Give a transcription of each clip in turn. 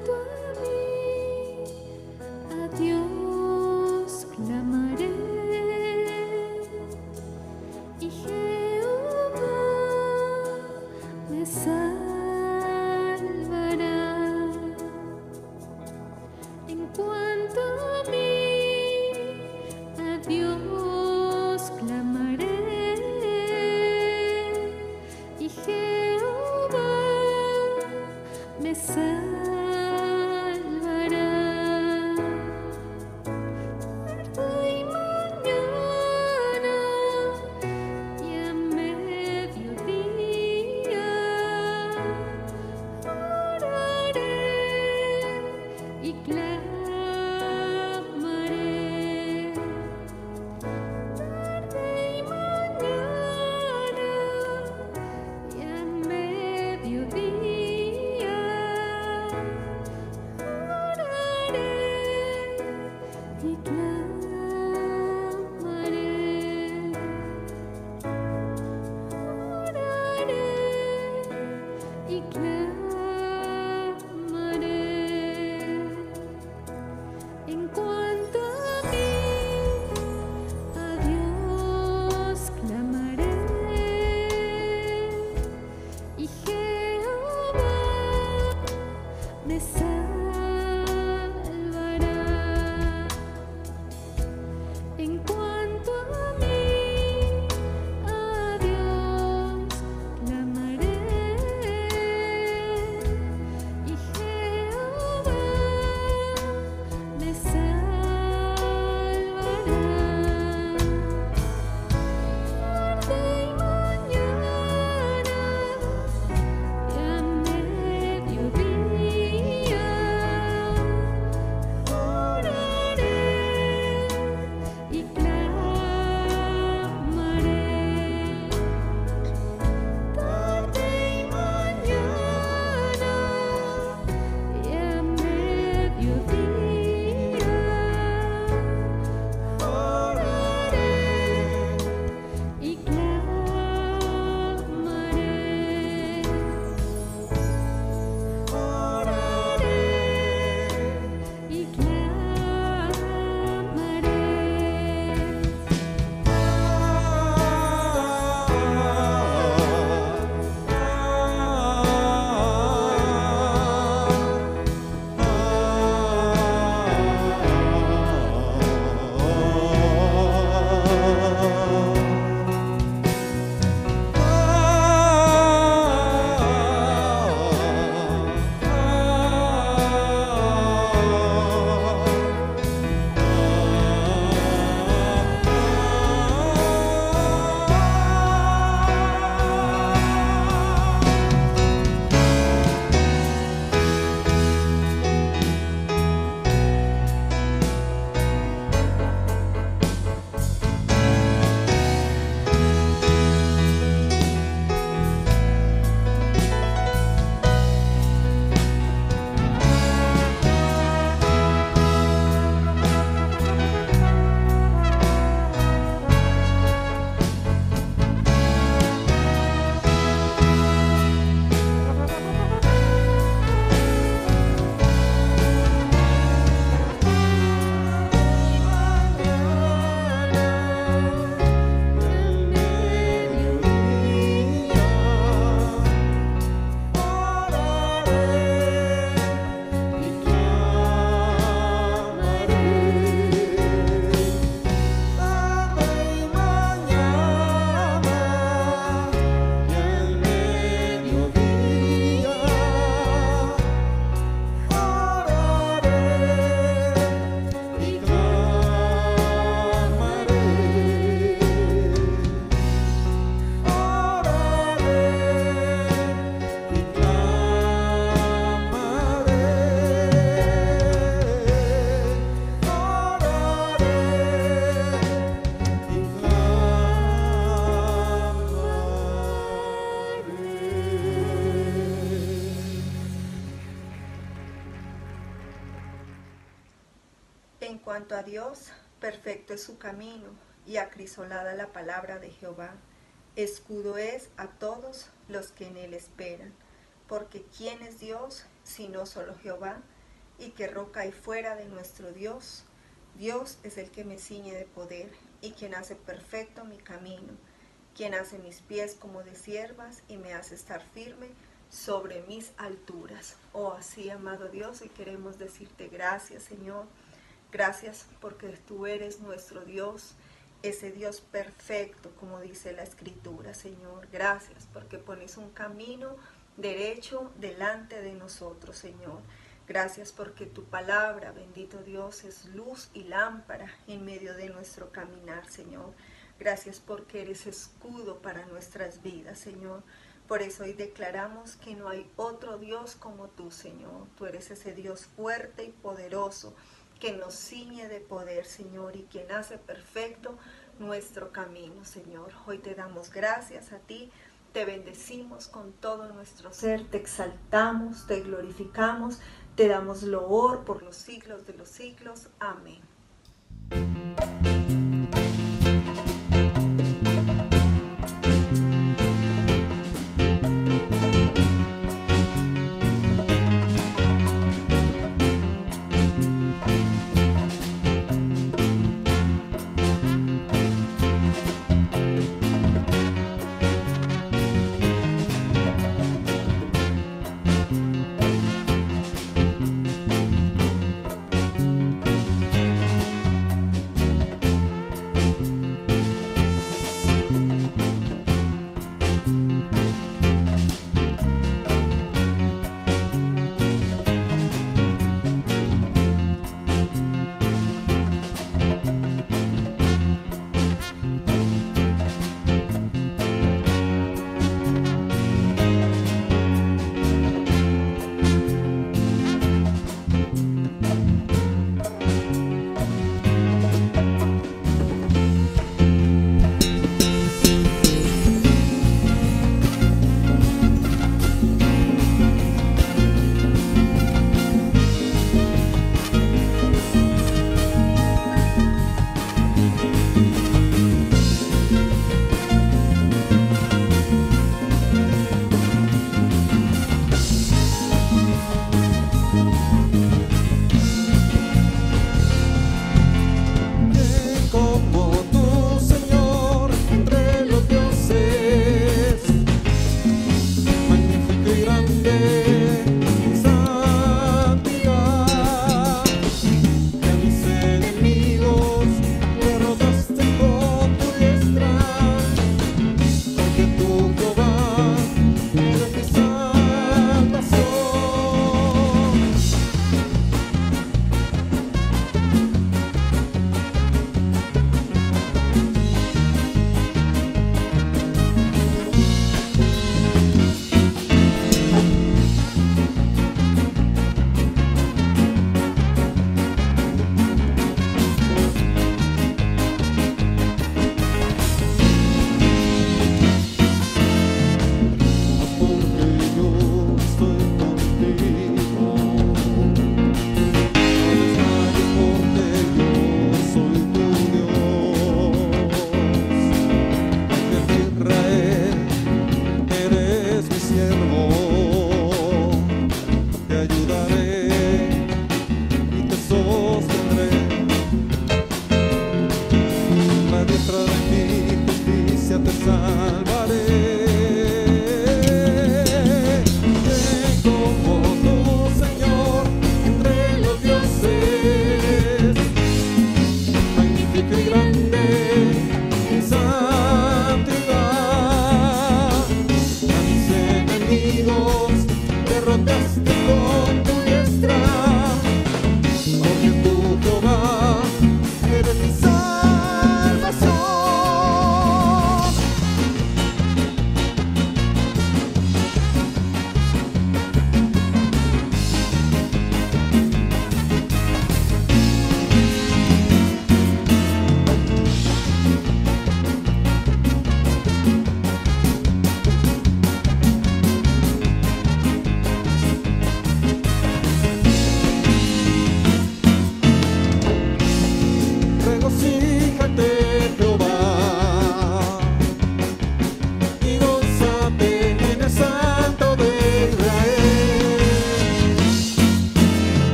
cuanto a mí, a Dios clamaré, y Jehová me salvará. En cuanto a mí, a Dios clamaré, y Jehová me salvará. Tarde y mañana y a mediodía oraré y clamaré. Tarde y mañana y a mediodía oraré y clamaré. Oraré y clamaré. En cuanto a mí, a Dios clamaré, y Jehová me salvará. En cuanto a mí, a Dios clamaré, y Jehová me salvará. Tarde y mañana y a mediodía oraré y clamaré. Tarde y mañana y a mediodía oraré y clamaré. Oraré y En cuanto a Dios, perfecto es su camino, y acrisolada la palabra de Jehová. Escudo es a todos los que en él esperan. porque ¿quién es Dios sino solo Jehová? ¿Y qué roca hay fuera de nuestro Dios? Dios es el que me ciñe de poder y quien hace perfecto mi camino, quien hace mis pies como de ciervas y me hace estar firme sobre mis alturas. Oh, así, amado Dios, y queremos decirte gracias, Señor. Gracias porque tú eres nuestro Dios, ese Dios perfecto, como dice la Escritura, Señor. Gracias porque pones un camino derecho delante de nosotros, Señor. Gracias porque tu palabra, bendito Dios, es luz y lámpara en medio de nuestro caminar, Señor. Gracias porque eres escudo para nuestras vidas, Señor. Por eso hoy declaramos que no hay otro Dios como tú, Señor. Tú eres ese Dios fuerte y poderoso que nos ciñe de poder, Señor, y quien hace perfecto nuestro camino, Señor. Hoy te damos gracias a ti, te bendecimos con todo nuestro ser, te exaltamos, te glorificamos, te damos loor por los siglos de los siglos. Amén.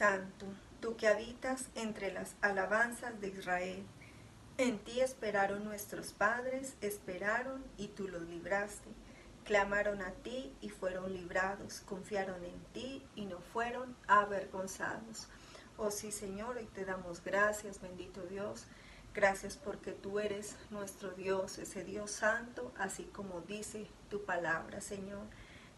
Santo, tú que habitas entre las alabanzas de Israel. En ti esperaron nuestros padres, esperaron y tú los libraste. Clamaron a ti y fueron librados, confiaron en ti y no fueron avergonzados. Oh sí, Señor, y te damos gracias, bendito Dios. Gracias porque tú eres nuestro Dios, ese Dios santo, así como dice tu palabra, Señor.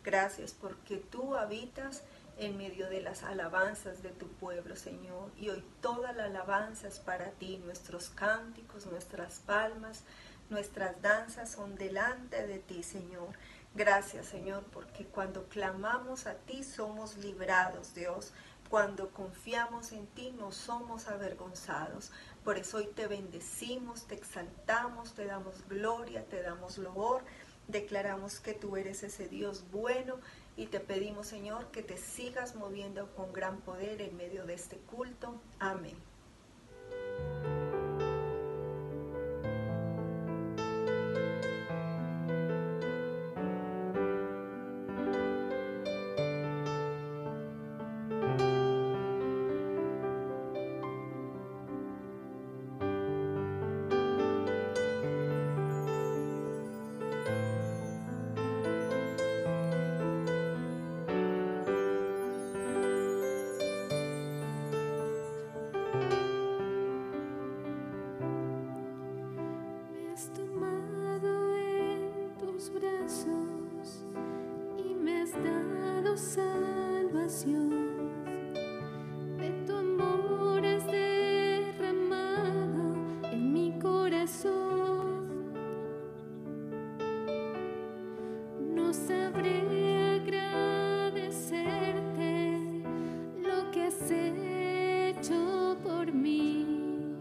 Gracias porque tú habitas en medio de las alabanzas de tu pueblo, Señor. Y hoy toda la alabanza es para ti, nuestros cánticos, nuestras palmas, nuestras danzas son delante de ti, Señor. Gracias, Señor, porque cuando clamamos a ti somos librados, Dios. Cuando confiamos en ti no somos avergonzados. Por eso hoy te bendecimos, te exaltamos, te damos gloria, te damos loor. Declaramos que tú eres ese Dios bueno y te pedimos, Señor, que te sigas moviendo con gran poder en medio de este culto. Amén. Me has tomado en tus brazos y me has dado salvación. De tu amor has derramado en mi corazón. No sabré agradecerte lo que has hecho por mí.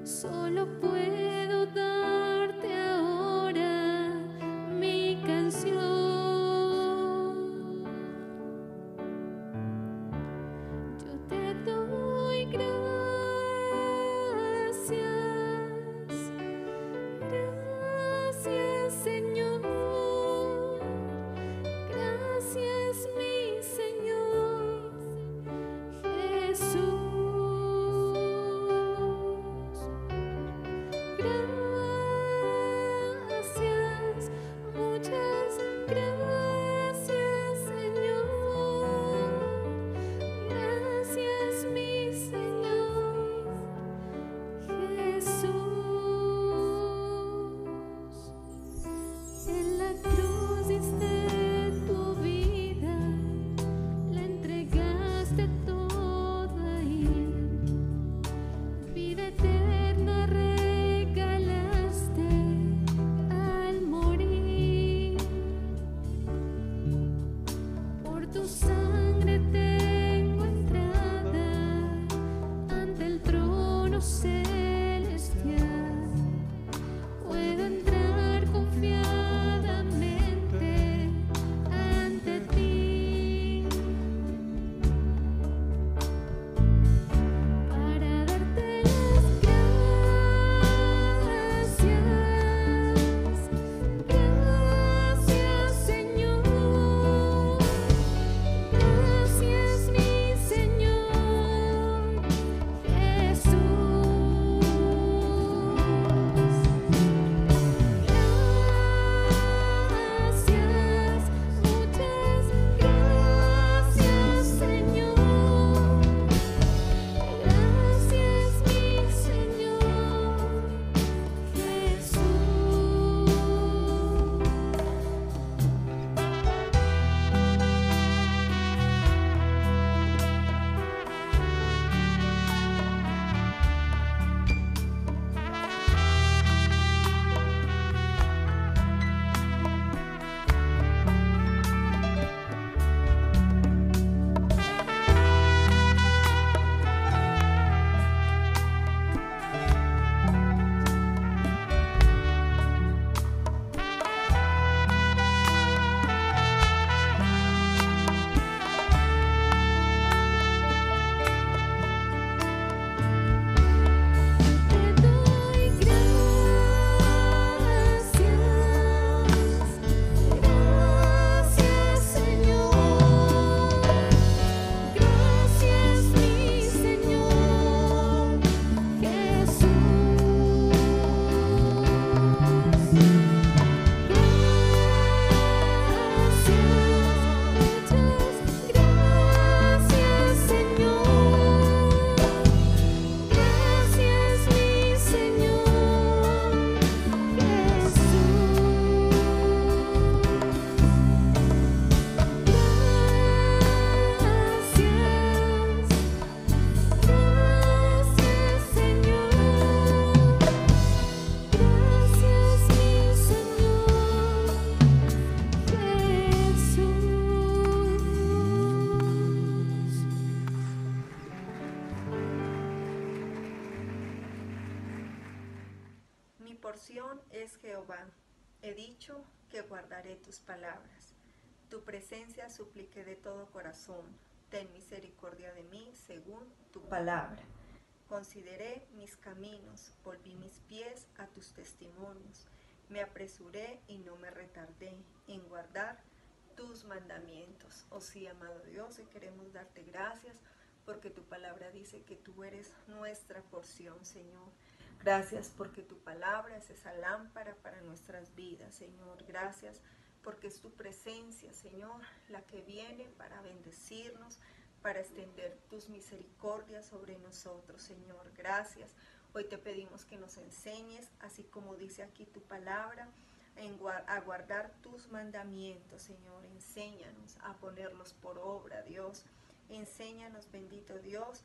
Solo puedo darte ahora mi canción. Yo te doy gracias porción es Jehová. He dicho que guardaré tus palabras. Tu presencia supliqué de todo corazón. Ten misericordia de mí según tu palabra. Consideré mis caminos, volví mis pies a tus testimonios. Me apresuré y no me retardé en guardar tus mandamientos. Oh sí, amado Dios, y queremos darte gracias porque tu palabra dice que tú eres nuestra porción, Señor. Gracias porque tu palabra es esa lámpara para nuestras vidas, Señor. Gracias porque es tu presencia, Señor, la que viene para bendecirnos, para extender tus misericordias sobre nosotros, Señor. Gracias. Hoy te pedimos que nos enseñes, así como dice aquí tu palabra, a guardar tus mandamientos, Señor. Enséñanos a ponerlos por obra, Dios. Enséñanos, bendito Dios,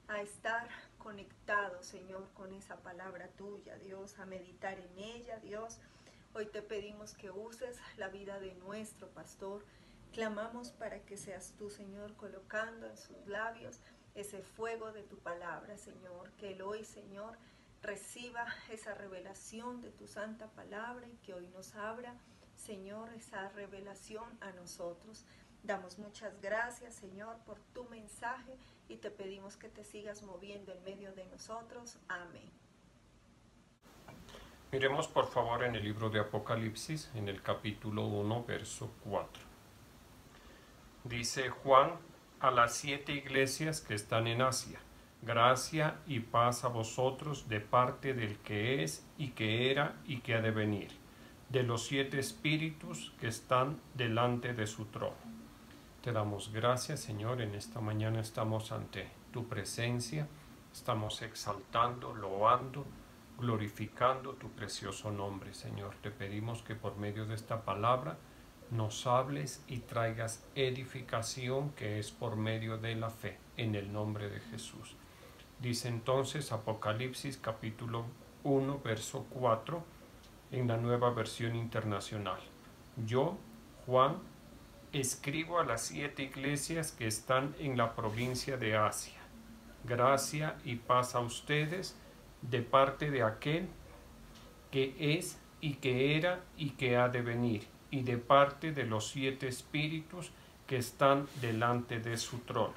a estar conectados, Señor, con esa palabra tuya, Dios, a meditar en ella, Dios. Hoy te pedimos que uses la vida de nuestro pastor. Clamamos para que seas tú, Señor, colocando en sus labios ese fuego de tu palabra, Señor. Que él hoy, Señor, reciba esa revelación de tu santa palabra y que hoy nos abra, Señor, esa revelación a nosotros. Damos muchas gracias, Señor, por tu mensaje y te pedimos que te sigas moviendo en medio de nosotros. Amén. Miremos por favor en el libro de Apocalipsis, en el capítulo 1, verso 4. Dice Juan a las 7 iglesias que están en Asia: gracia y paz a vosotros de parte del que es y que era y que ha de venir, de los 7 espíritus que están delante de su trono. Te damos gracias, Señor. En esta mañana estamos ante tu presencia, estamos exaltando, loando, glorificando tu precioso nombre, Señor. Te pedimos que por medio de esta palabra nos hables y traigas edificación, que es por medio de la fe, en el nombre de Jesús. Dice entonces Apocalipsis capítulo 1, verso 4, en la Nueva Versión Internacional: yo, Juan, escribo a las 7 iglesias que están en la provincia de Asia. Gracia y paz a ustedes de parte de aquel que es y que era y que ha de venir, y de parte de los 7 espíritus que están delante de su trono.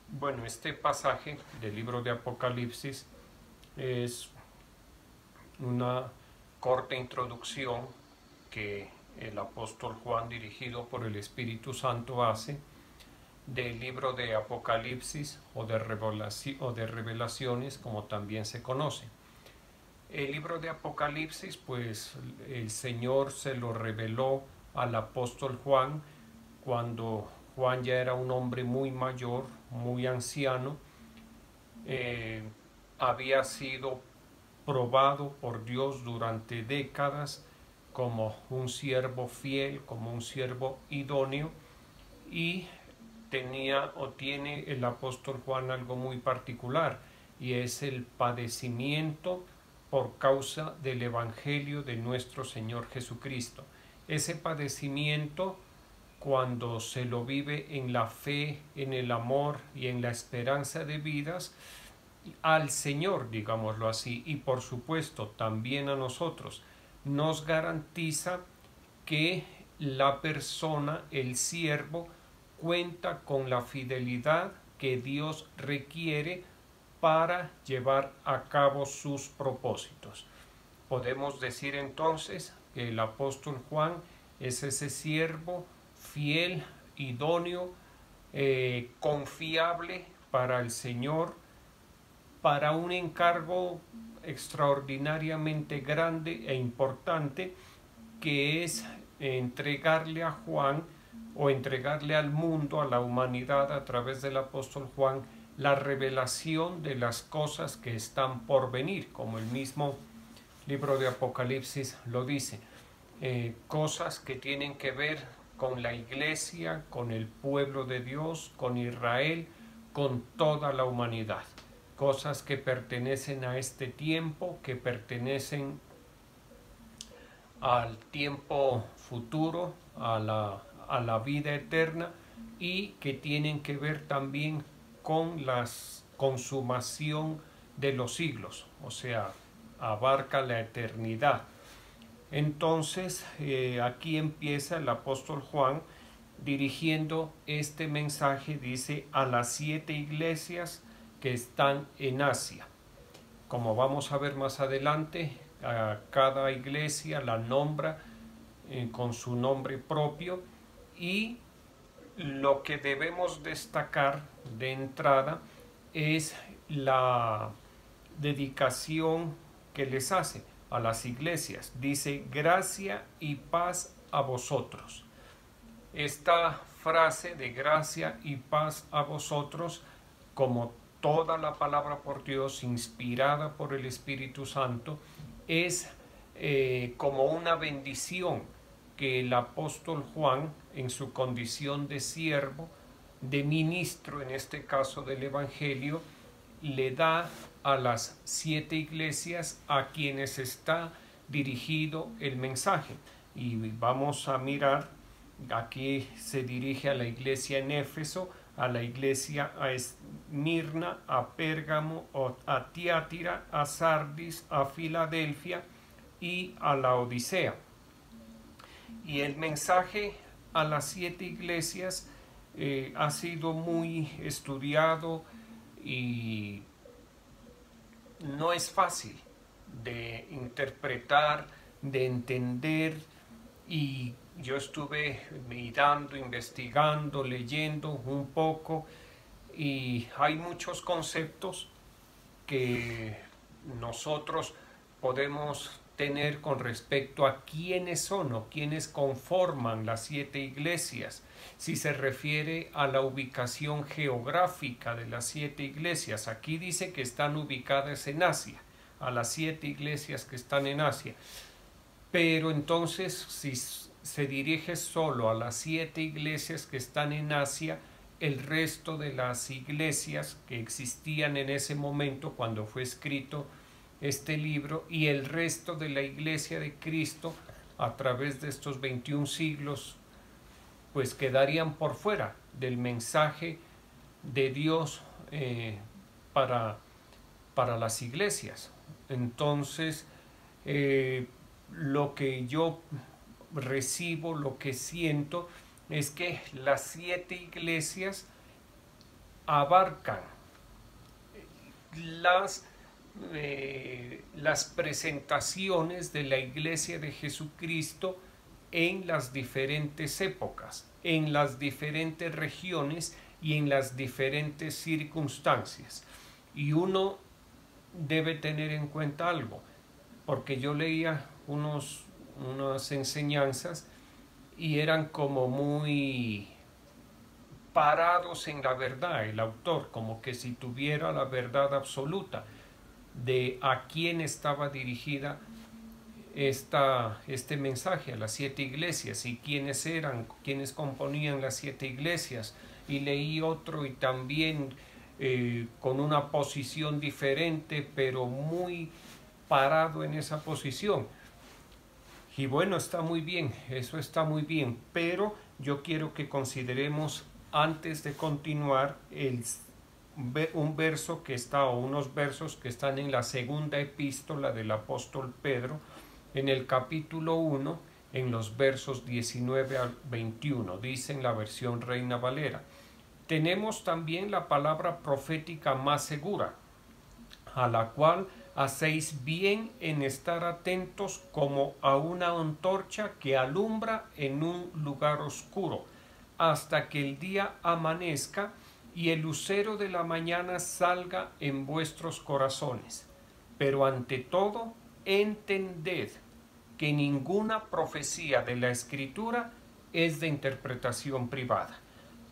Bueno, este pasaje del libro de Apocalipsis es una corta introducción que el apóstol Juan, dirigido por el Espíritu Santo, hace del libro de Apocalipsis o de Revelaciones, como también se conoce. El libro de Apocalipsis, pues el Señor se lo reveló al apóstol Juan cuando Juan ya era un hombre muy mayor, muy anciano. Había sido probado por Dios durante décadas como un siervo fiel, como un siervo idóneo, y tenía o tiene el apóstol Juan algo muy particular, y es el padecimiento por causa del evangelio de nuestro Señor Jesucristo. Ese padecimiento, cuando se lo vive en la fe, en el amor y en la esperanza de vidas al Señor, digámoslo así, y por supuesto también a nosotros, nos garantiza que la persona, el siervo, cuenta con la fidelidad que Dios requiere para llevar a cabo sus propósitos. Podemos decir entonces que el apóstol Juan es ese siervo fiel, idóneo, confiable para el Señor, para un encargo extraordinariamente grande e importante, que es entregarle a Juan, o entregarle al mundo, a la humanidad, a través del apóstol Juan, la revelación de las cosas que están por venir, como el mismo libro de Apocalipsis lo dice. Cosas que tienen que ver con la iglesia, con el pueblo de Dios, con Israel, con toda la humanidad. Cosas que pertenecen a este tiempo, que pertenecen al tiempo futuro, a la vida eterna, y que tienen que ver también con la consumación de los siglos, o sea, abarca la eternidad. Entonces, aquí empieza el apóstol Juan dirigiendo este mensaje, dice, a las 7 iglesias que están en Asia. Como vamos a ver más adelante, a cada iglesia la nombra con su nombre propio, y lo que debemos destacar de entrada es la dedicación que les hace a las iglesias. Dice, gracia y paz a vosotros. Esta frase de gracia y paz a vosotros, como toda la palabra por Dios, inspirada por el Espíritu Santo, es como una bendición que el apóstol Juan, en su condición de siervo, de ministro, en este caso del Evangelio, le da a las 7 iglesias a quienes está dirigido el mensaje. Y vamos a mirar, aquí se dirige a la iglesia en Éfeso, a la iglesia a Esmirna, a Pérgamo, a Tiatira, a Sardis, a Filadelfia y a la Odisea. Y el mensaje a las 7 iglesias ha sido muy estudiado y no es fácil de interpretar, de entender, y yo estuve mirando, investigando, leyendo un poco, y hay muchos conceptos que nosotros podemos tener con respecto a quiénes son o quiénes conforman las 7 iglesias. Si se refiere a la ubicación geográfica de las 7 iglesias, aquí dice que están ubicadas en Asia, a las 7 iglesias que están en Asia. Pero entonces, si se dirige solo a las 7 iglesias que están en Asia, el resto de las iglesias que existían en ese momento cuando fue escrito este libro, y el resto de la iglesia de Cristo a través de estos 21 siglos, pues quedarían por fuera del mensaje de Dios para las iglesias. Entonces, lo que yo recibo, lo que siento, es que las 7 iglesias abarcan las presentaciones de la iglesia de Jesucristo en las diferentes épocas, en las diferentes regiones y en las diferentes circunstancias. Y uno debe tener en cuenta algo, porque yo leía unas enseñanzas y eran como muy parados en la verdad, el autor, como que si tuviera la verdad absoluta de a quién estaba dirigida este mensaje a las 7 iglesias y quiénes eran, quiénes componían las 7 iglesias. Y leí otro y también con una posición diferente, pero muy parado en esa posición. Y bueno, está muy bien, eso está muy bien, pero yo quiero que consideremos, antes de continuar, un verso que está, o unos versos que están en la segunda epístola del apóstol Pedro, en el capítulo 1, en los versos 19 al 21, dice en la versión Reina Valera: tenemos también la palabra profética más segura, a la cual hacéis bien en estar atentos como a una antorcha que alumbra en un lugar oscuro, hasta que el día amanezca y el lucero de la mañana salga en vuestros corazones. Pero ante todo, entended que ninguna profecía de la Escritura es de interpretación privada,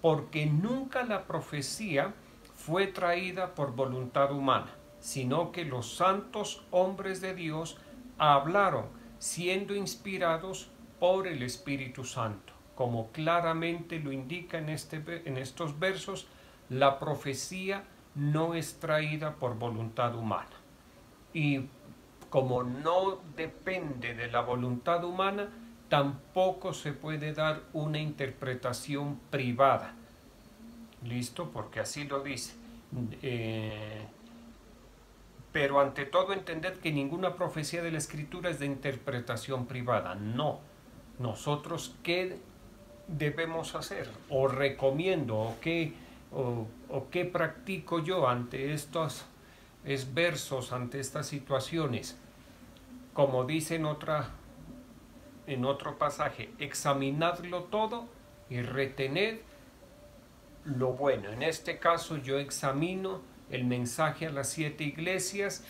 porque nunca la profecía fue traída por voluntad humana, sino que los santos hombres de Dios hablaron siendo inspirados por el Espíritu Santo. Como claramente lo indica en estos versos, la profecía no es traída por voluntad humana. Y como no depende de la voluntad humana, tampoco se puede dar una interpretación privada. ¿Listo? Porque así lo dice. Pero ante todo entender que ninguna profecía de la Escritura es de interpretación privada. No. Nosotros, ¿qué debemos hacer? O recomiendo, o qué practico yo ante estos versos, ante estas situaciones. Como dice en otro pasaje, examinadlo todo y retened lo bueno. En este caso yo examino el mensaje a las 7 iglesias,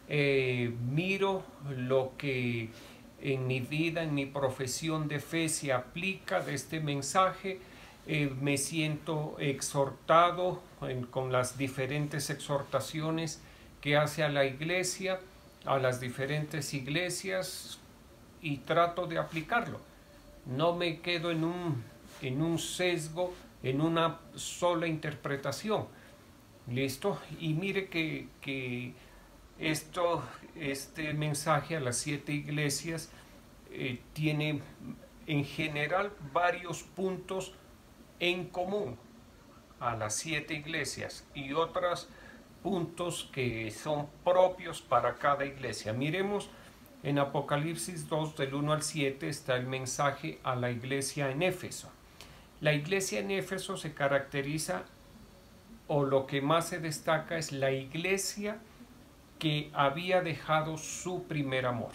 miro lo que en mi vida, en mi profesión de fe se aplica de este mensaje, me siento exhortado con las diferentes exhortaciones que hace a la iglesia, a las diferentes iglesias, y trato de aplicarlo. No me quedo en un sesgo, en una sola interpretación. ¿Listo? Y mire que este mensaje a las 7 iglesias tiene en general varios puntos en común a las 7 iglesias y otros puntos que son propios para cada iglesia. Miremos en Apocalipsis 2 del 1 al 7 está el mensaje a la iglesia en Éfeso. La iglesia en Éfeso se caracteriza, o lo que más se destaca es la iglesia que había dejado su primer amor,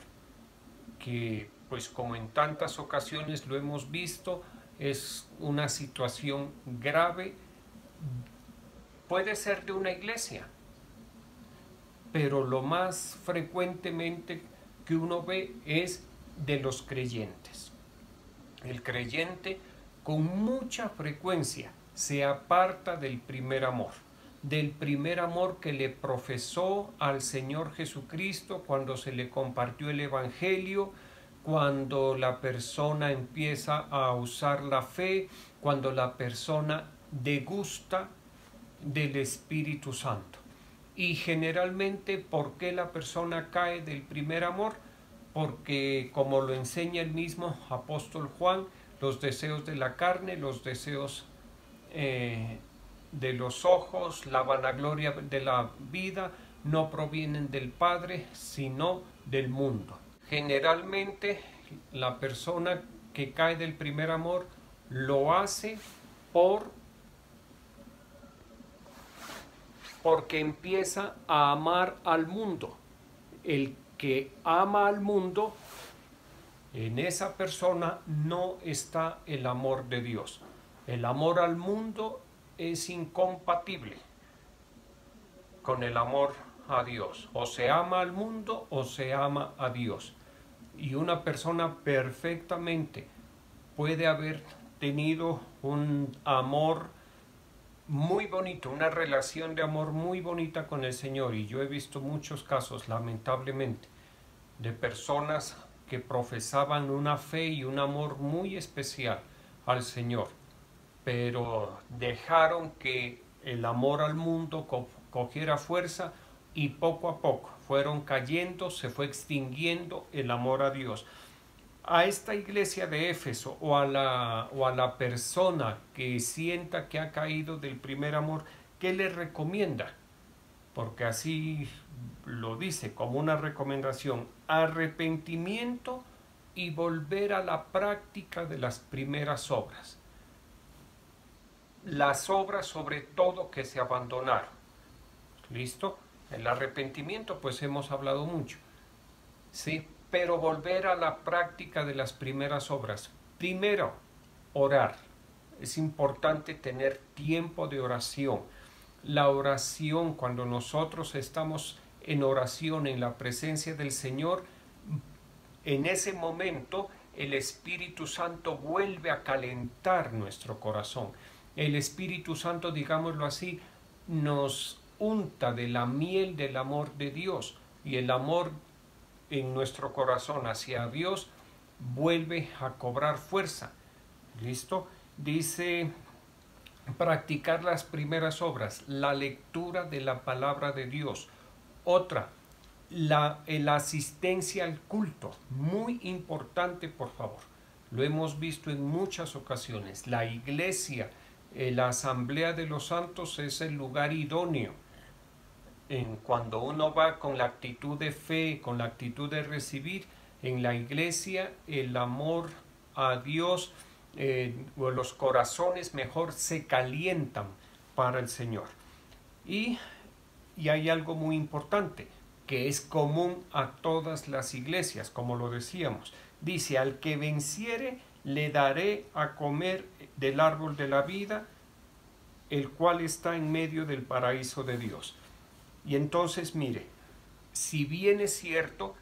que pues como en tantas ocasiones lo hemos visto, es una situación grave, puede ser de una iglesia, pero lo más frecuentemente que uno ve es de los creyentes. El creyente con mucha frecuencia se aparta del primer amor que le profesó al Señor Jesucristo cuando se le compartió el Evangelio, cuando la persona empieza a usar la fe, cuando la persona degusta del Espíritu Santo. Y generalmente, ¿por qué la persona cae del primer amor? Porque, como lo enseña el mismo apóstol Juan, los deseos de la carne, los deseos de los ojos, la vanagloria de la vida, no provienen del Padre, sino del mundo. Generalmente, la persona que cae del primer amor lo hace porque empieza a amar al mundo. El que ama al mundo, en esa persona no está el amor de Dios. El amor al mundo es incompatible con el amor a Dios. O se ama al mundo o se ama a Dios. Y una persona perfectamente puede haber tenido un amor muy bonito, una relación de amor muy bonita con el Señor. Y yo he visto muchos casos, lamentablemente, de personas que profesaban una fe y un amor muy especial al Señor, pero dejaron que el amor al mundo cogiera fuerza y poco a poco fueron cayendo, se fue extinguiendo el amor a Dios. A esta iglesia de Éfeso o a la persona que sienta que ha caído del primer amor, ¿qué le recomienda? Porque así lo dice como una recomendación: arrepentimiento y volver a la práctica de las primeras obras. Las obras sobre todo que se abandonaron. ¿Listo? El arrepentimiento pues hemos hablado mucho. Sí, pero volver a la práctica de las primeras obras. Primero, orar. Es importante tener tiempo de oración. La oración, cuando nosotros estamos en oración en la presencia del Señor, en ese momento el Espíritu Santo vuelve a calentar nuestro corazón. El Espíritu Santo, digámoslo así, nos unta de la miel del amor de Dios, y el amor en nuestro corazón hacia Dios vuelve a cobrar fuerza. ¿Listo? Dice: practicar las primeras obras, la lectura de la palabra de Dios. Otra, la asistencia al culto, muy importante, por favor. Lo hemos visto en muchas ocasiones. La iglesia, la asamblea de los santos es el lugar idóneo. cuando uno va con la actitud de fe, con la actitud de recibir, en la iglesia el amor a Dios, o los corazones mejor se calientan para el Señor. Y hay algo muy importante que es común a todas las iglesias, como lo decíamos. Dice, al que venciere le daré a comer del árbol de la vida, el cual está en medio del paraíso de Dios. Y entonces, mire, si bien es cierto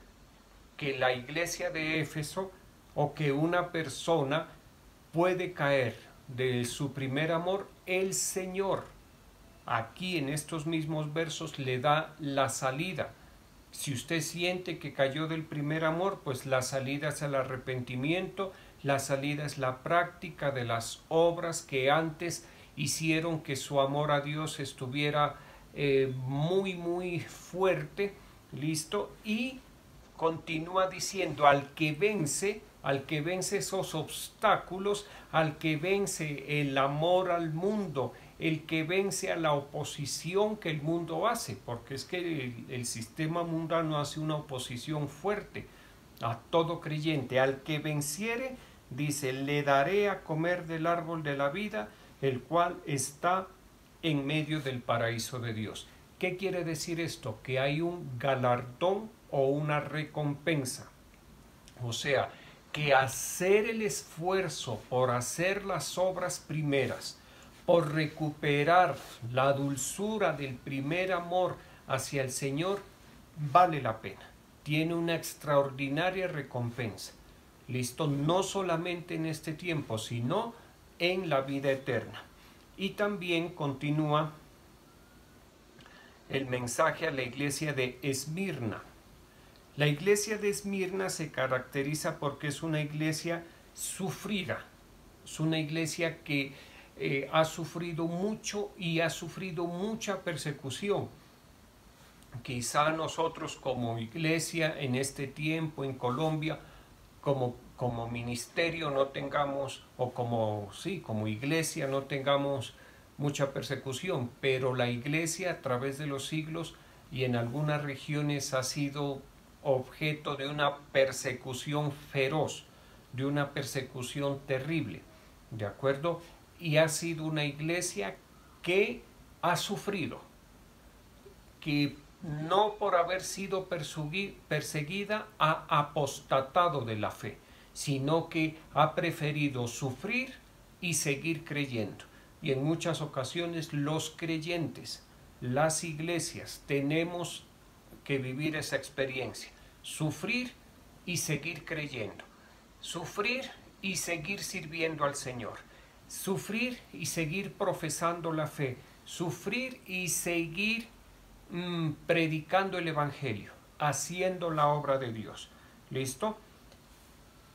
que la iglesia de Éfeso o que una persona puede caer de su primer amor, el Señor aquí en estos mismos versos le da la salida. Si usted siente que cayó del primer amor, pues la salida es el arrepentimiento, la salida es la práctica de las obras que antes hicieron que su amor a Dios estuviera muy fuerte, listo, y continúa diciendo, al que vence esos obstáculos, al que vence el amor al mundo, el que vence a la oposición que el mundo hace, porque es que el sistema mundano hace una oposición fuerte a todo creyente. Al que venciere, dice, le daré a comer del árbol de la vida, el cual está en medio del paraíso de Dios. ¿Qué quiere decir esto? Que hay un galardón o una recompensa. O sea, que hacer el esfuerzo por hacer las obras primeras, por recuperar la dulzura del primer amor hacia el Señor, vale la pena. Tiene una extraordinaria recompensa. Listo, no solamente en este tiempo, sino en la vida eterna. Y también continúa el mensaje a la iglesia de Esmirna. La iglesia de Esmirna se caracteriza porque es una iglesia sufrida, es una iglesia que ha sufrido mucho y ha sufrido mucha persecución. Quizá nosotros como iglesia en este tiempo en Colombia, como ministerio no tengamos, o como iglesia no tengamos mucha persecución, pero la iglesia a través de los siglos y en algunas regiones ha sido objeto de una persecución feroz, de una persecución terrible, ¿de acuerdo? Y ha sido una iglesia que ha sufrido, que no por haber sido perseguida ha apostatado de la fe, sino que ha preferido sufrir y seguir creyendo. Y en muchas ocasiones los creyentes, las iglesias, tenemos que vivir esa experiencia, sufrir y seguir creyendo, sufrir y seguir sirviendo al Señor, sufrir y seguir profesando la fe, sufrir y seguir predicando el Evangelio, haciendo la obra de Dios. ¿Listo?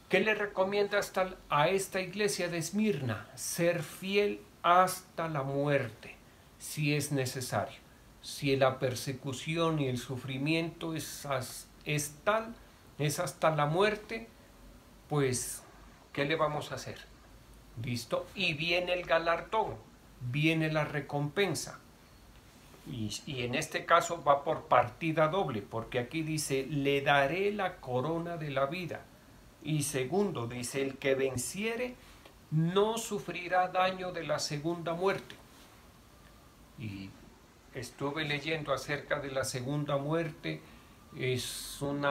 ¿Qué le recomienda a esta iglesia de Esmirna? Ser fiel hasta la muerte, si es necesario. Si la persecución y el sufrimiento es tal, es hasta la muerte, pues, ¿qué le vamos a hacer? ¿Listo? Y viene el galardón, viene la recompensa. Y en este caso va por partida doble, porque aquí dice, le daré la corona de la vida. Y segundo, dice, el que venciere no sufrirá daño de la segunda muerte. Y estuve leyendo acerca de la segunda muerte, es un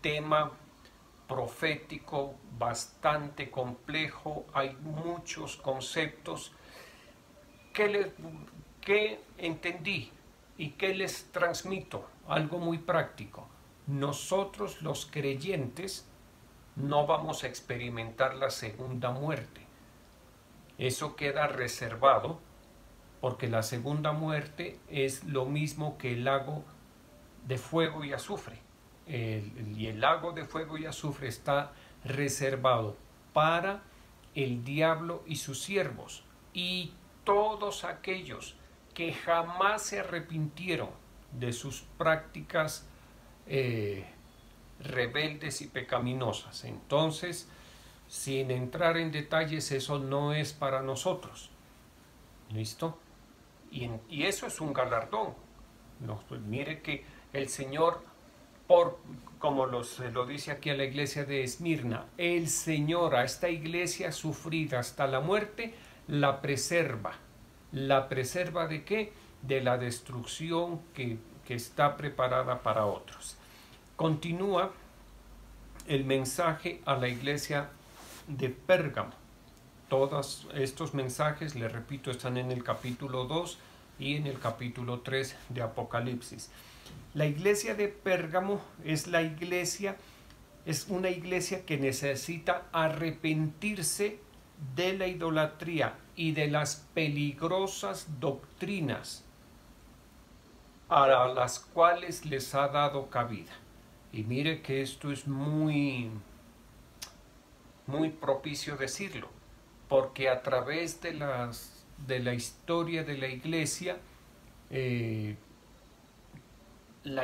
tema profético bastante complejo, hay muchos conceptos. ¿Qué entendí y qué les transmito? Algo muy práctico. Nosotros los creyentes no vamos a experimentar la segunda muerte. Eso queda reservado porque la segunda muerte es lo mismo que el lago de fuego y azufre. Y el lago de fuego y azufre está reservado para el diablo y sus siervos y todos aquellos que jamás se arrepintieron de sus prácticas rebeldes y pecaminosas. Entonces, sin entrar en detalles, eso no es para nosotros. ¿Listo? Y eso es un galardón. No, pues mire que el Señor, como lo dice aquí a la iglesia de Esmirna, el Señor a esta iglesia sufrida hasta la muerte la preserva. ¿La preserva de qué? De la destrucción que está preparada para otros. Continúa el mensaje a la iglesia de Pérgamo. Todos estos mensajes, les repito, están en el capítulo 2 y en el capítulo 3 de Apocalipsis. La iglesia de Pérgamo es una iglesia que necesita arrepentirse de la idolatría y de las peligrosas doctrinas a las cuales les ha dado cabida. Y mire que esto es muy propicio decirlo, porque a través de la historia de la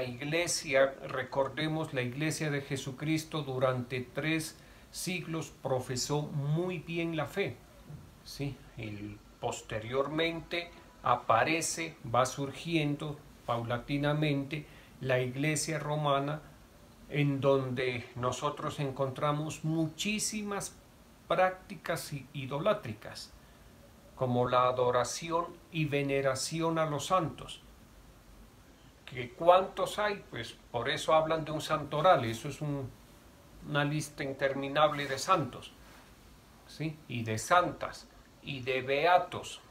iglesia, recordemos, la iglesia de Jesucristo durante 3 siglos profesó muy bien la fe, ¿sí? Y posteriormente va surgiendo paulatinamente la iglesia romana, en donde nosotros encontramos muchísimas prácticas idolátricas, como la adoración y veneración a los santos. ¿Que cuántos hay? Pues por eso hablan de un santoral. Eso es una lista interminable de santos, ¿sí? Y de santas y de beatos.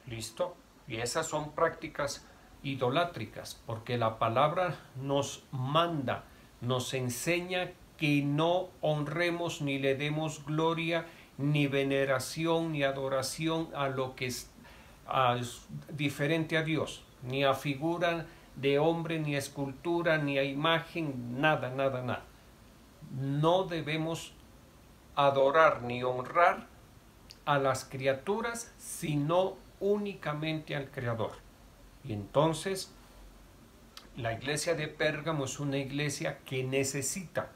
¿Listo? Y esas son prácticas idolátricas, porque la palabra nos manda, nos enseña que no honremos ni le demos gloria, ni veneración, ni adoración a lo que es diferente a Dios, ni a figura de hombre, ni a escultura, ni a imagen, nada. No debemos adorar ni honrar a las criaturas, sino únicamente al Creador. Y entonces la iglesia de Pérgamo es una iglesia que necesita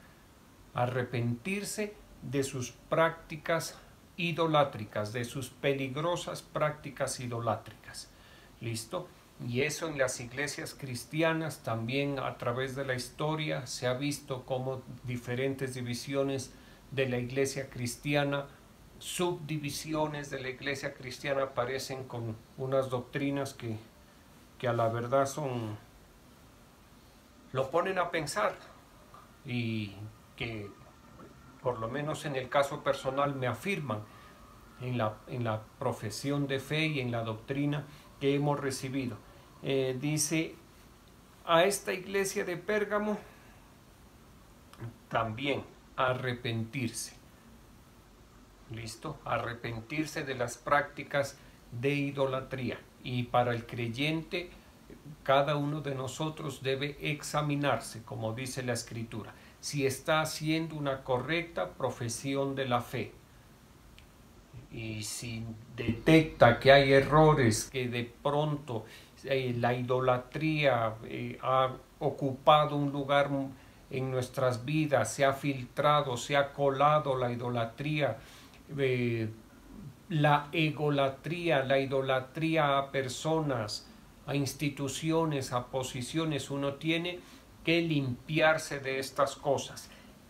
arrepentirse de sus prácticas idolátricas, de sus peligrosas prácticas idolátricas. ¿Listo? Y eso en las iglesias cristianas también a través de la historia se ha visto como diferentes divisiones de la iglesia cristiana, subdivisiones de la iglesia cristiana aparecen con unas doctrinas que a la verdad lo ponen a pensar, y que por lo menos en el caso personal me afirman en la profesión de fe y en la doctrina que hemos recibido. Dice, a esta iglesia de Pérgamo también arrepentirse. ¿Listo? Arrepentirse de las prácticas de idolatría. Y para el creyente, cada uno de nosotros debe examinarse, como dice la Escritura, si está haciendo una correcta profesión de la fe. Y si detecta que hay errores, que de pronto la idolatría ha ocupado un lugar en nuestras vidas, se ha filtrado, se ha colado la idolatría, la egolatría, la idolatría a personas, a instituciones, a posiciones, uno tiene que limpiarse de estas cosas.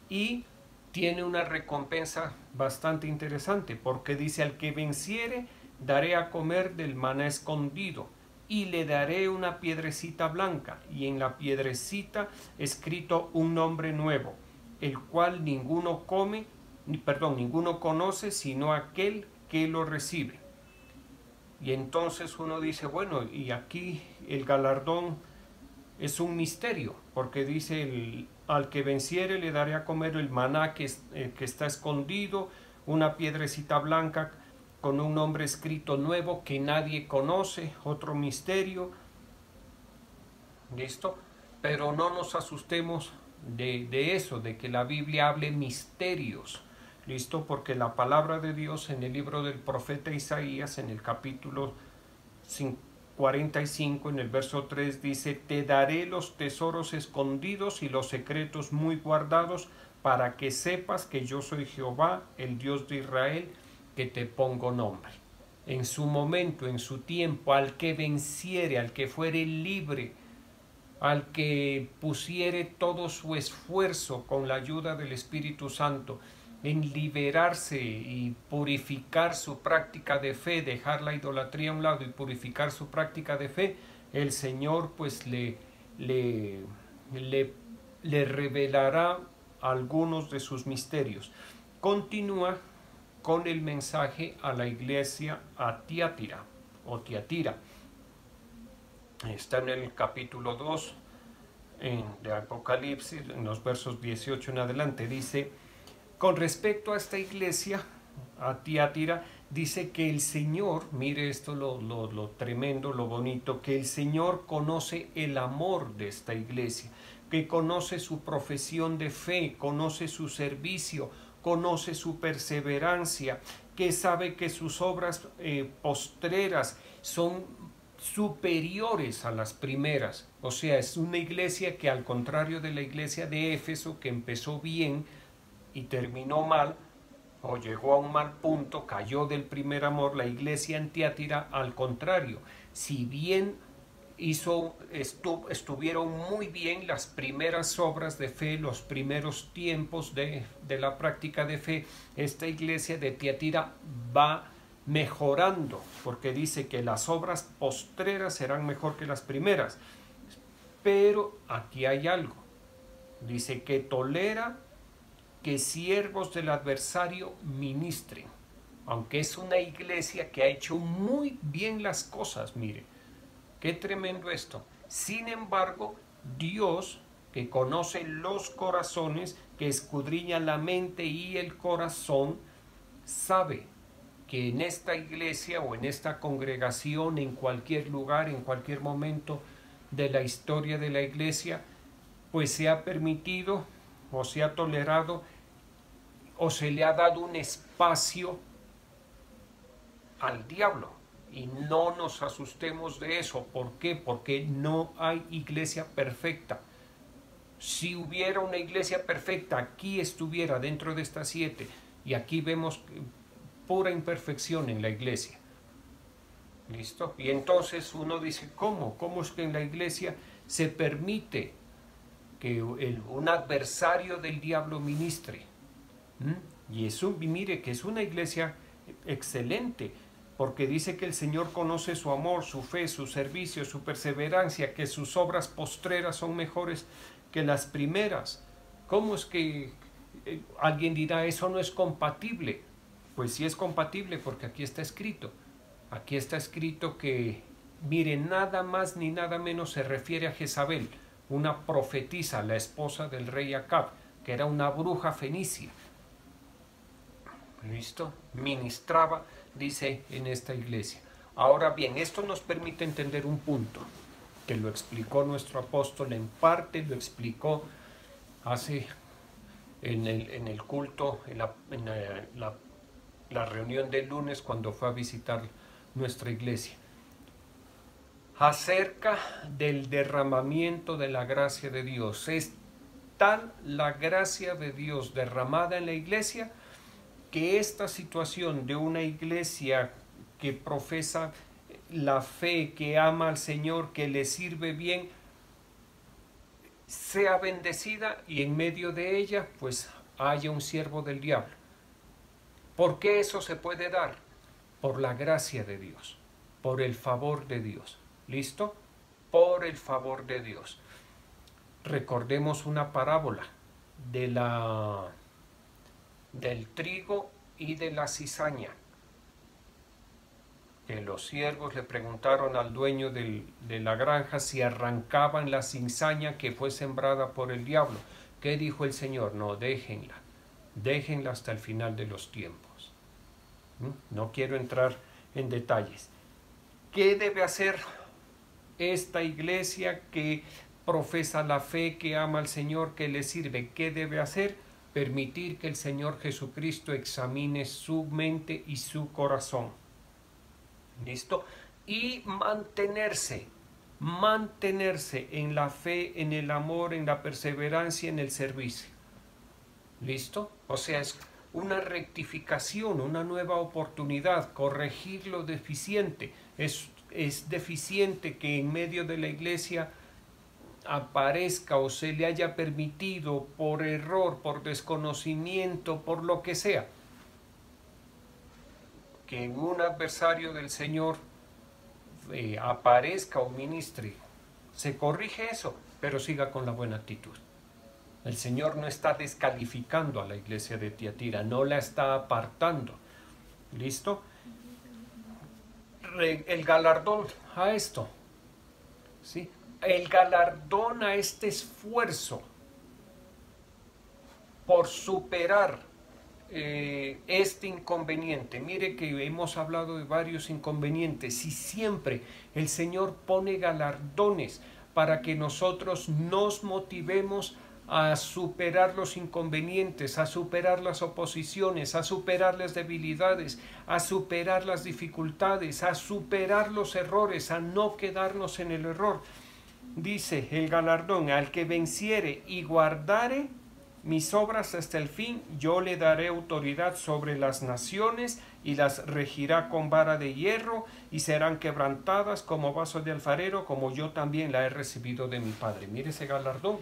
Y tiene una recompensa bastante interesante, porque dice, al que venciere, daré a comer del maná escondido, y le daré una piedrecita blanca, y en la piedrecita escrito un nombre nuevo, el cual ninguno conoce, sino aquel que lo recibe. Y entonces uno dice, bueno, y aquí el galardón es un misterio, porque dice, al que venciere le daré a comer el maná que está escondido, una piedrecita blanca con un nombre escrito nuevo que nadie conoce, otro misterio. ¿Listo? Pero no nos asustemos de eso, de que la Biblia hable misterios. ¿Listo? Porque la palabra de Dios en el libro del profeta Isaías, en el capítulo 45, en el verso 3, dice, te daré los tesoros escondidos y los secretos muy guardados, para que sepas que yo soy Jehová, el Dios de Israel, que te pongo nombre. en su momento, en su tiempo, al que venciere, al que fuere libre, al que pusiere todo su esfuerzo con la ayuda del Espíritu Santo en liberarse y purificar su práctica de fe, dejar la idolatría a un lado y purificar su práctica de fe, el Señor pues le revelará algunos de sus misterios. Continúa con el mensaje a la iglesia a Tiatira o Tiatira. Está en el capítulo 2 de Apocalipsis, en los versos 18 en adelante. Dice, con respecto a esta iglesia, a Tiatira, dice que el Señor, mire esto lo tremendo, lo bonito, que el Señor conoce el amor de esta iglesia, que conoce su profesión de fe, conoce su servicio, conoce su perseverancia, que sabe que sus obras postreras son superiores a las primeras. O sea, es una iglesia que, al contrario de la iglesia de Éfeso, que empezó bien y terminó mal, o llegó a un mal punto, cayó del primer amor, la iglesia en Tiatira, al contrario, si bien estuvieron muy bien las primeras obras de fe, los primeros tiempos de la práctica de fe, esta iglesia de Tiatira va mejorando, porque dice que las obras postreras serán mejor que las primeras. Pero aquí hay algo, dice que tolera que siervos del adversario ministren, aunque es una iglesia que ha hecho muy bien las cosas. Mire, qué tremendo esto. Sin embargo, Dios, que conoce los corazones, que escudriña la mente y el corazón, sabe que en esta iglesia o en esta congregación, en cualquier lugar, en cualquier momento de la historia de la iglesia, pues se ha permitido o se ha tolerado o se le ha dado un espacio al diablo. Y no nos asustemos de eso. ¿Por qué? Porque no hay iglesia perfecta. Si hubiera una iglesia perfecta, aquí estuviera dentro de estas 7, y aquí vemos pura imperfección en la iglesia. ¿Listo? Y entonces uno dice, ¿cómo? ¿Cómo es que en la iglesia se permite que un adversario del diablo ministre? Y eso, mire, que es una iglesia excelente, porque dice que el Señor conoce su amor, su fe, su servicio, su perseverancia, que sus obras postreras son mejores que las primeras. ¿Cómo es que alguien dirá, eso no es compatible? Pues sí es compatible, porque aquí está escrito. Aquí está escrito que, mire, nada más ni nada menos se refiere a Jezabel, una profetisa, la esposa del rey Acab, que era una bruja fenicia. ¿Listo? Ministraba, dice, en esta iglesia. Ahora bien, esto nos permite entender un punto, que lo explicó nuestro apóstol, en parte lo explicó hace en el culto, en la reunión del lunes, cuando fue a visitar nuestra iglesia, acerca del derramamiento de la gracia de Dios. Es tal la gracia de Dios derramada en la iglesia, que esta situación de una iglesia que profesa la fe, que ama al Señor, que le sirve bien, sea bendecida, y en medio de ella pues haya un siervo del diablo. ¿Por qué eso se puede dar? Por la gracia de Dios, por el favor de Dios. ¿Listo? Por el favor de Dios. Recordemos una parábola del trigo y de la cizaña, que los siervos le preguntaron al dueño de la granja si arrancaban la cizaña que fue sembrada por el diablo. ¿Qué dijo el Señor? No, déjenla hasta el final de los tiempos. No quiero entrar en detalles. ¿Qué debe hacer esta iglesia que profesa la fe, que ama al Señor, que le sirve? ¿Qué debe hacer? Permitir que el Señor Jesucristo examine su mente y su corazón. ¿Listo? Y mantenerse en la fe, en el amor, en la perseverancia, en el servicio. ¿Listo? O sea, es una rectificación, una nueva oportunidad, corregir lo deficiente. Es deficiente que en medio de la iglesia aparezca o se le haya permitido por error, por desconocimiento, por lo que sea, que en un adversario del Señor aparezca o ministre. Se corrige eso, pero siga con la buena actitud. El Señor no está descalificando a la iglesia de Tiatira, no la está apartando. ¿Listo? El galardón a esto, ¿sí? El galardón a este esfuerzo por superar este inconveniente. Mire que hemos hablado de varios inconvenientes y siempre el Señor pone galardones para que nosotros nos motivemos a superar los inconvenientes, a superar las oposiciones, a superar las debilidades, a superar las dificultades, a superar los errores, a no quedarnos en el error. Dice el galardón: al que venciere y guardare mis obras hasta el fin, yo le daré autoridad sobre las naciones y las regirá con vara de hierro y serán quebrantadas como vaso de alfarero, como yo también la he recibido de mi Padre. Mire ese galardón.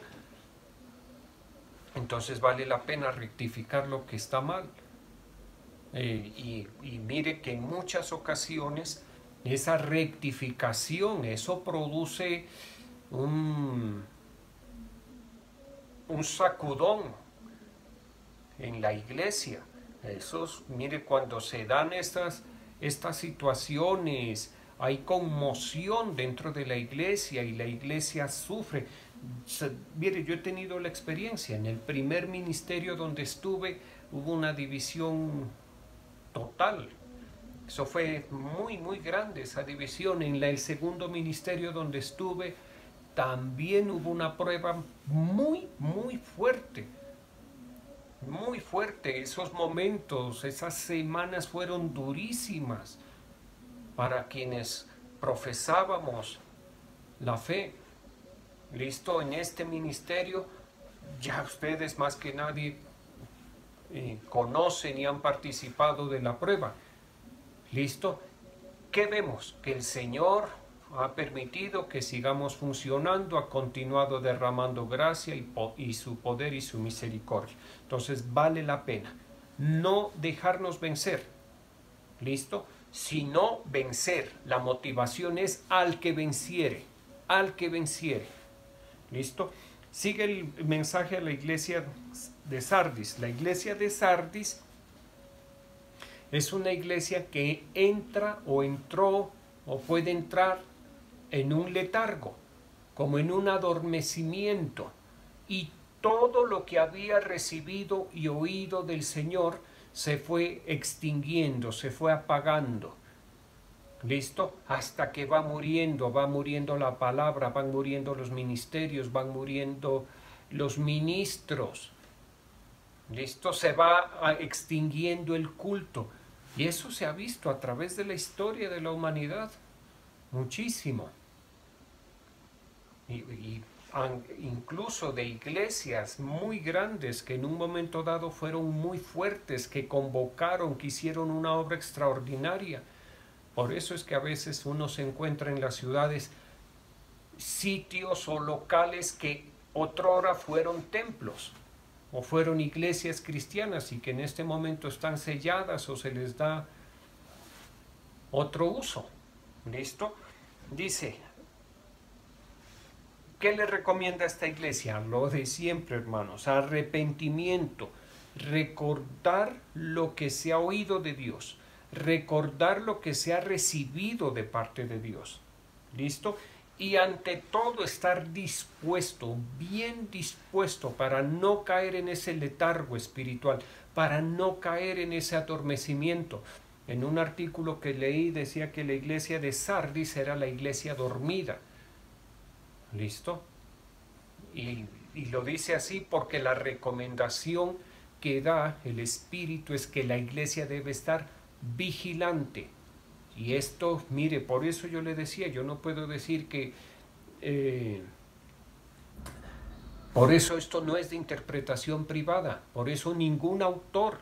Entonces vale la pena rectificar lo que está mal. Y mire que en muchas ocasiones esa rectificación, eso produce un sacudón en la iglesia. Mire, cuando se dan estas situaciones, hay conmoción dentro de la iglesia y la iglesia sufre. Mire, yo he tenido la experiencia, en el primer ministerio donde estuve hubo una división total. Eso fue muy, muy grande, esa división. En el segundo ministerio donde estuve también hubo una prueba muy, muy fuerte. Muy fuerte. Esos momentos, esas semanas fueron durísimas para quienes profesábamos la fe. Listo, en este ministerio ya ustedes más que nadie conocen y han participado de la prueba. Listo, ¿qué vemos? Que el Señor ha permitido que sigamos funcionando, ha continuado derramando gracia y su poder y su misericordia. Entonces vale la pena no dejarnos vencer. ¿Listo? Sino vencer. La motivación es al que venciere, al que venciere. ¿Listo? Sigue el mensaje a la iglesia de Sardis. La iglesia de Sardis es una iglesia que entra o entró o puede entrar en un letargo, como en un adormecimiento, y todo lo que había recibido y oído del Señor se fue extinguiendo, se fue apagando. ¿Listo? Hasta que va muriendo la palabra, van muriendo los ministerios, van muriendo los ministros. ¿Listo? Se va extinguiendo el culto. Y eso se ha visto a través de la historia de la humanidad. Muchísimo. Incluso de iglesias muy grandes que en un momento dado fueron muy fuertes, que convocaron, que hicieron una obra extraordinaria. Por eso es que a veces uno se encuentra en las ciudades sitios o locales que otrora fueron templos o fueron iglesias cristianas y que en este momento están selladas o se les da otro uso. ¿Listo? Dice, ¿qué le recomienda a esta iglesia? Lo de siempre, hermanos: arrepentimiento, recordar lo que se ha oído de Dios, recordar lo que se ha recibido de parte de Dios. ¿Listo? Y ante todo estar dispuesto, bien dispuesto, para no caer en ese letargo espiritual, para no caer en ese adormecimiento. En un artículo que leí decía que la iglesia de Sardis era la iglesia dormida. ¿Listo? Y lo dice así porque la recomendación que da el Espíritu es que la iglesia debe estar vigilante. Y esto, mire, por eso yo le decía, yo no puedo decir que por eso esto no es de interpretación privada, por eso ningún autor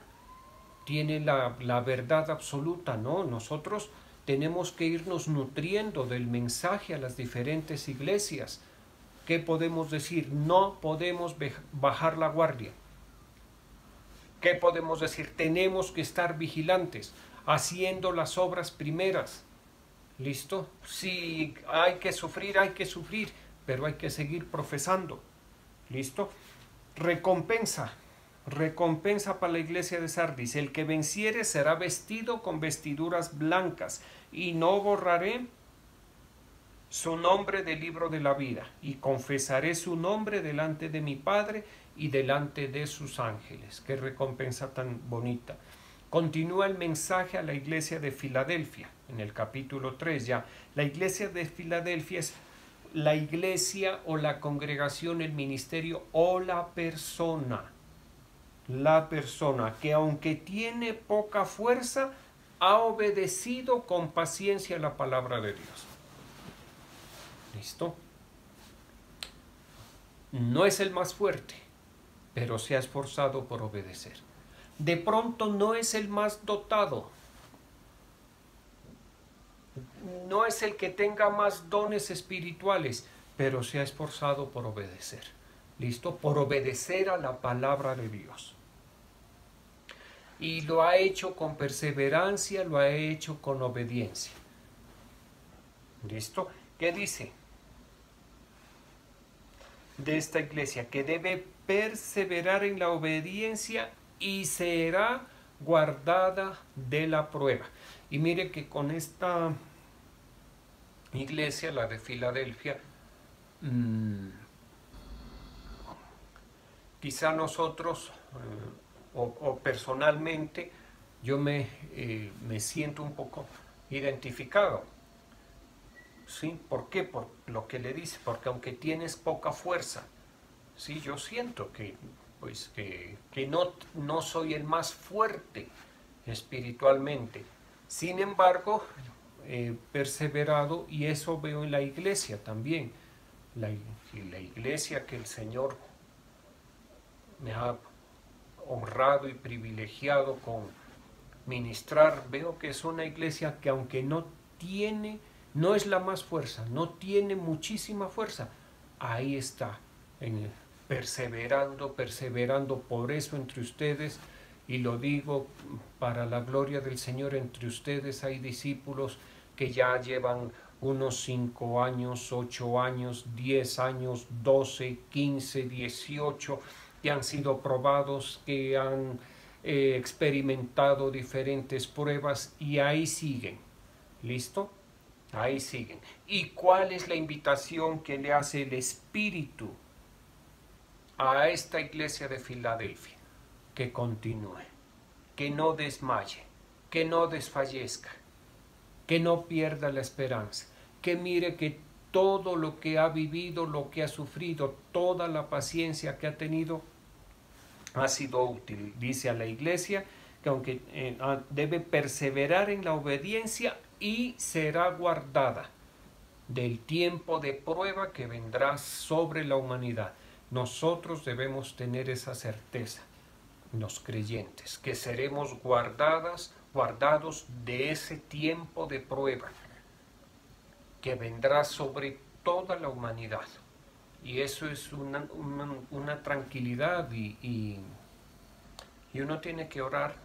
tiene la verdad absoluta, no, nosotros tenemos que irnos nutriendo del mensaje a las diferentes iglesias. ¿Qué podemos decir? No podemos bajar la guardia. ¿Qué podemos decir? Tenemos que estar vigilantes, haciendo las obras primeras. ¿Listo? Si hay que sufrir, pero hay que seguir profesando. ¿Listo? Recompensa para la iglesia de Sardis. El que venciere será vestido con vestiduras blancas, y no borraré su nombre del libro de la vida, y confesaré su nombre delante de mi Padre y delante de sus ángeles. Qué recompensa tan bonita. Continúa el mensaje a la iglesia de Filadelfia, en el capítulo 3 ya. La iglesia de Filadelfia es la iglesia o la congregación, el ministerio o la persona que aunque tiene poca fuerza, ha obedecido con paciencia la palabra de Dios. ¿Listo? No es el más fuerte, pero se ha esforzado por obedecer. De pronto no es el más dotado, no es el que tenga más dones espirituales, pero se ha esforzado por obedecer. ¿Listo? Por obedecer a la palabra de Dios. Y lo ha hecho con perseverancia, lo ha hecho con obediencia. ¿Listo? ¿Qué dice de esta iglesia? Que debe perseverar en la obediencia y será guardada de la prueba. Y mire que con esta iglesia, la de Filadelfia, quizá nosotros, o personalmente, yo me siento un poco identificado. ¿Sí? ¿Por qué? Por lo que le dice, porque aunque tienes poca fuerza, sí, yo siento que no soy el más fuerte espiritualmente. Sin embargo, he perseverado, y eso veo en la iglesia también. La iglesia que el Señor me ha honrado y privilegiado con ministrar, veo que es una iglesia que aunque no es la más fuerza, no tiene muchísima fuerza, ahí está, perseverando. Por eso entre ustedes, y lo digo para la gloria del Señor, entre ustedes hay discípulos que ya llevan unos 5 años, 8 años, 10 años, 12, 15, 18, que han sido probados, que han experimentado diferentes pruebas, y ahí siguen. ¿Listo? Ahí siguen. ¿Y cuál es la invitación que le hace el Espíritu a esta iglesia de Filadelfia? Que continúe, que no desmaye, que no desfallezca, que no pierda la esperanza, que mire que todo lo que ha vivido, lo que ha sufrido, toda la paciencia que ha tenido, ha sido útil. Dice a la iglesia que aunque debe perseverar en la obediencia, y será guardada del tiempo de prueba que vendrá sobre la humanidad. Nosotros debemos tener esa certeza, los creyentes, que seremos guardados de ese tiempo de prueba que vendrá sobre toda la humanidad. Y eso es una tranquilidad, y uno tiene que orar,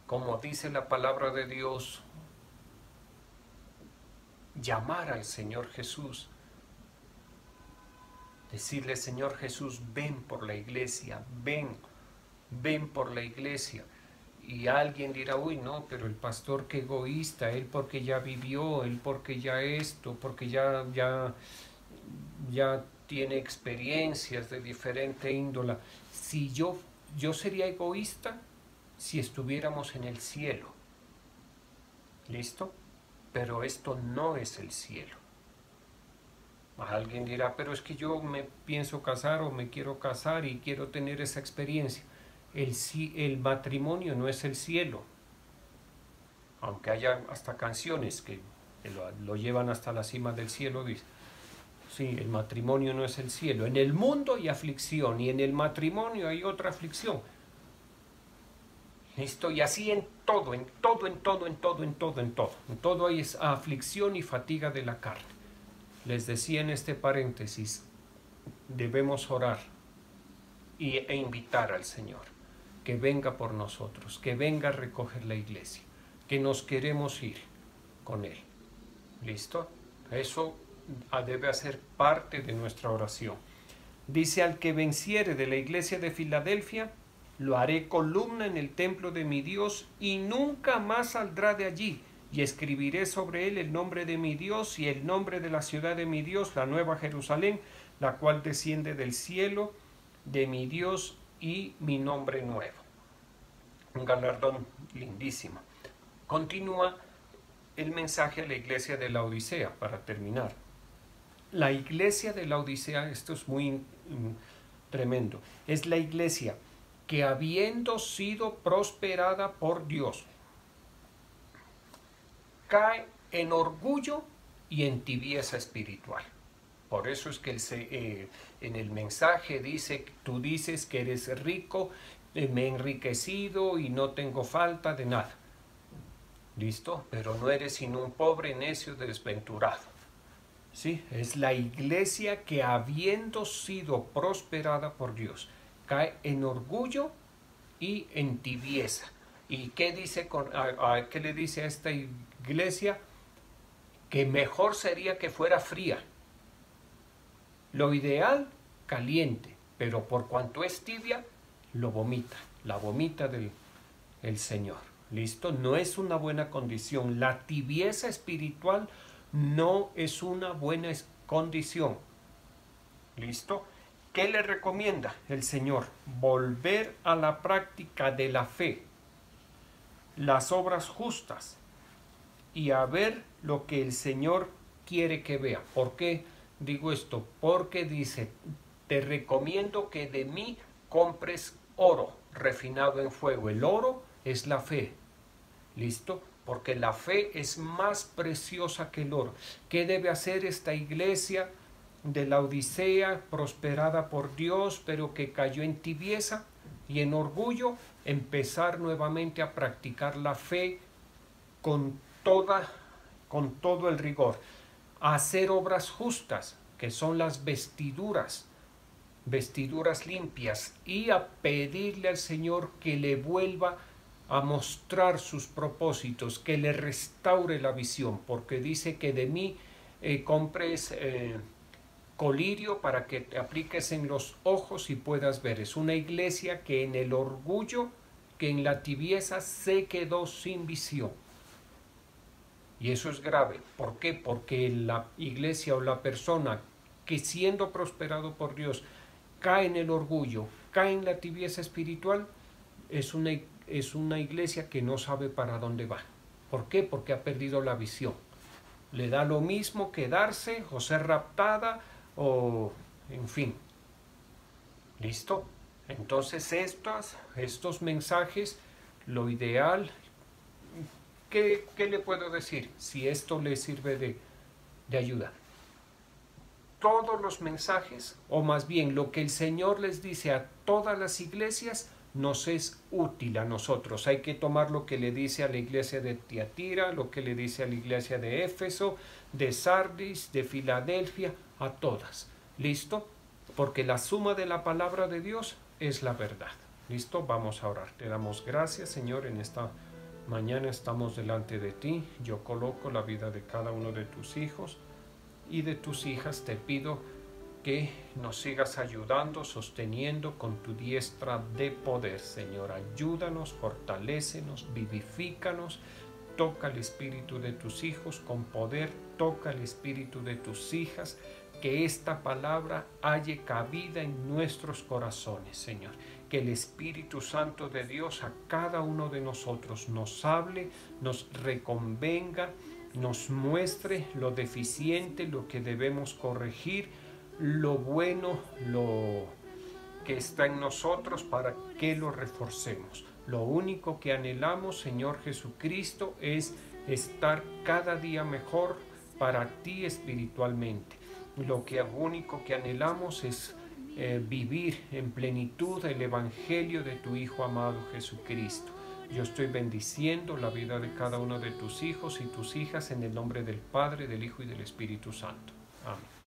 como dice la palabra de Dios, llamar al Señor Jesús, decirle: Señor Jesús, ven por la iglesia, ven por la iglesia. Y alguien dirá: uy, no, pero el pastor qué egoísta, él porque ya vivió, él porque ya esto, porque ya tiene experiencias de diferente índole. Si yo sería egoísta si estuviéramos en el cielo. ¿Listo? Pero esto no es el cielo. Alguien dirá: pero es que yo me pienso casar, o me quiero casar y quiero tener esa experiencia. El matrimonio no es el cielo. Aunque haya hasta canciones que lo llevan hasta la cima del cielo, dice. Sí, el matrimonio no es el cielo. En el mundo hay aflicción, y en el matrimonio hay otra aflicción. ¿Listo? Y así en todo. En todo hay aflicción y fatiga de la carne. Les decía en este paréntesis, debemos orar e invitar al Señor que venga por nosotros, que venga a recoger la iglesia, que nos queremos ir con Él. ¿Listo? Eso debe hacer parte de nuestra oración. Dice: al que venciere de la iglesia de Filadelfia, lo haré columna en el templo de mi Dios y nunca más saldrá de allí. Y escribiré sobre él el nombre de mi Dios y el nombre de la ciudad de mi Dios, la nueva Jerusalén, la cual desciende del cielo de mi Dios, y mi nombre nuevo. Un galardón lindísimo. Continúa el mensaje a la iglesia de la Odisea para terminar. La iglesia de la Odisea, esto es muy tremendo, es la iglesia que, habiendo sido prosperada por Dios, cae en orgullo y en tibieza espiritual. Por eso es que en el mensaje dice: tú dices que eres rico, me he enriquecido y no tengo falta de nada. ¿Listo? Pero no eres sino un pobre, necio, desventurado. ¿Sí? Es la iglesia que, habiendo sido prosperada por Dios, cae en orgullo y en tibieza. ¿Y qué dice qué le dice a esta iglesia? Que mejor sería que fuera fría. Lo ideal, caliente, pero por cuanto es tibia, lo vomita, la vomita el Señor. ¿Listo? No es una buena condición. La tibieza espiritual no es una buena condición. ¿Listo? ¿Qué le recomienda el Señor? Volver a la práctica de la fe, las obras justas, y a ver lo que el Señor quiere que vea. ¿Por qué digo esto? Porque dice: te recomiendo que de mí compres oro refinado en fuego. El oro es la fe. ¿Listo? Porque la fe es más preciosa que el oro. ¿Qué debe hacer esta iglesia de la Odisea, prosperada por Dios, pero que cayó en tibieza y en orgullo? Empezar nuevamente a practicar la fe con todo el rigor. A hacer obras justas, que son las vestiduras limpias, y a pedirle al Señor que le vuelva a mostrar sus propósitos, que le restaure la visión, porque dice que de mí compres colirio para que te apliques en los ojos y puedas ver. Es una iglesia que en el orgullo, que en la tibieza se quedó sin visión. Y eso es grave. ¿Por qué? Porque la iglesia o la persona que, siendo prosperado por Dios, cae en el orgullo, cae en la tibieza espiritual, es una iglesia que no sabe para dónde va. ¿Por qué? Porque ha perdido la visión. Le da lo mismo quedarse o ser raptada o, en fin. ¿Listo? Entonces estos mensajes, lo ideal, ¿qué le puedo decir? Si esto le sirve de ayuda. Todos los mensajes, o más bien lo que el Señor les dice a todas las iglesias, nos es útil a nosotros. Hay que tomar lo que le dice a la iglesia de Tiatira, lo que le dice a la iglesia de Éfeso, de Sardis, de Filadelfia, a todas. ¿Listo? Porque la suma de la palabra de Dios es la verdad. ¿Listo? Vamos a orar. Te damos gracias, Señor, en esta mañana estamos delante de ti. Yo coloco la vida de cada uno de tus hijos y de tus hijas. Te pido que nos sigas ayudando, sosteniendo con tu diestra de poder, Señor. Ayúdanos, fortalécenos, vivifícanos. Toca el espíritu de tus hijos con poder, toca el espíritu de tus hijas, que esta palabra halle cabida en nuestros corazones, Señor. Que el Espíritu Santo de Dios a cada uno de nosotros nos hable, nos reconvenga, nos muestre lo deficiente, lo que debemos corregir, lo bueno, lo que está en nosotros, para que lo reforcemos. Lo único que anhelamos, Señor Jesucristo, es estar cada día mejor para ti espiritualmente. Lo único que anhelamos es vivir en plenitud el Evangelio de tu Hijo amado Jesucristo. Yo estoy bendiciendo la vida de cada uno de tus hijos y tus hijas en el nombre del Padre, del Hijo y del Espíritu Santo. Amén.